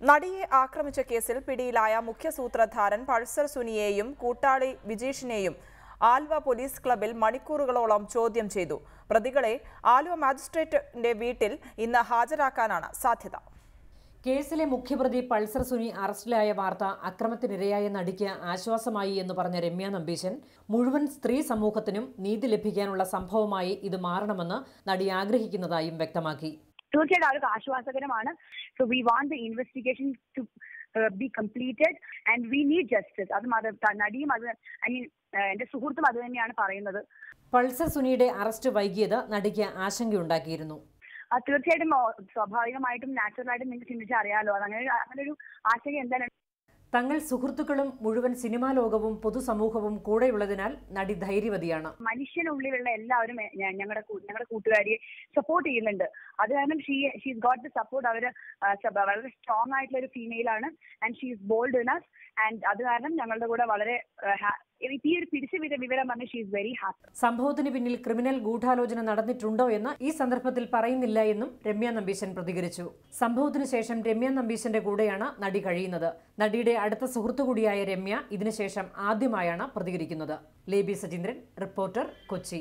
നടിയെ ആക്രമിച്ച കേസിൽ പിടിയിലായ മുഖ്യ സൂത്രധാരൻ പൾസർ സുനിയെയും കൂട്ടാളി വിജീഷിനെയും ആലുവ പോലീസ് ക്ലബിൽ മണിക്കൂറുകളോളം ചോദ്യം ചെയ്തു. പ്രതികളെ ആലുവ മജിസ്ട്രേറ്റിന്റെ വീട്ടിൽ ഇന്ന് ഹാജരാക്കാനാണ് സാധ്യത. കേസിലെ മുഖ്യപ്രതി പൾസർ സുനി അറസ്റ്റിലായ വാർത്ത അക്രമത്തിനിരയായ നടിക്ക് ആശ്വാസമായി എന്ന് പറഞ്ഞ രമ്യ നമ്പീശൻ, മുഴുവൻ സ്ത്രീ സമൂഹത്തിനും നീതി ലഭിക്കാനുള്ള സംഭവമായി ഇത് മാറണമെന്ന് നടി ആഗ്രഹിക്കുന്നതായും വ്യക്തമാക്കി. തീർച്ചയായിട്ടും അവർക്ക് ആശ്വാസകരമാണ്. So we want the investigation to be completed and we need justice. അത് നടിയും അത് എന്റെ സുഹൃത്തും അത് തന്നെയാണ് പറയുന്നത്. പൾസർ സുനിയുടെ അറസ്റ്റ് വൈകിയത് നടിക്ക് ആശങ്കയുണ്ടാക്കിയിരുന്നു. തീർച്ചയായിട്ടും സ്വാഭാവികമായിട്ടും നാച്ചുറലായിട്ടും നിങ്ങൾക്ക് ചിന്തിച്ചറിയാലോ, അങ്ങനെ ഒരു ആശങ്ക എന്തായാലും. തങ്ങൾ സുഹൃത്തുക്കളും മുഴുവൻ സിനിമാ ലോകവും പൊതുസമൂഹവും കൂടെയുള്ളതിനാൽ നടി ധൈര്യവതിയാണ്. മനുഷ്യനുള്ളിലുള്ള എല്ലാവരും ഞങ്ങളുടെ കൂട്ടുകാരിയെ സപ്പോർട്ട് ചെയ്യുന്നുണ്ട്. അത് കാരണം ഷീസ് ഗോട്ട് ദ സപ്പോർട്ട്. അവര് വളരെ സ്ട്രോങ് ആയിട്ടുള്ള ഒരു ഫീമെയിലാണ് and she's bold enough. And അത് കാരണം ഞങ്ങളുടെ കൂടെ വളരെ ഈ ഒരു പിടിച്ചു വിവരം പറഞ്ഞ് ഷീസ് വെരി ഹാപ്പി. സംഭവത്തിന് പിന്നിൽ ക്രിമിനൽ ഗൂഢാലോചന നടന്നിട്ടുണ്ടോ എന്ന് ഈ സന്ദർഭത്തിൽ പറയുന്നില്ല എന്നും രമ്യ നമ്പീശൻ പ്രതികരിച്ചു. സംഭവത്തിന് ശേഷം രമ്യ നമ്പീശന്റെ കൂടെയാണ് നടി കഴിയുന്നത്. നടിയുടെ അടുത്ത സുഹൃത്തു കൂടിയായ രമ്യ ഇതിനുശേഷം ആദ്യമായാണ് പ്രതികരിക്കുന്നത്. ലേബി സജീന്ദ്രൻ, റിപ്പോർട്ടർ, കൊച്ചി.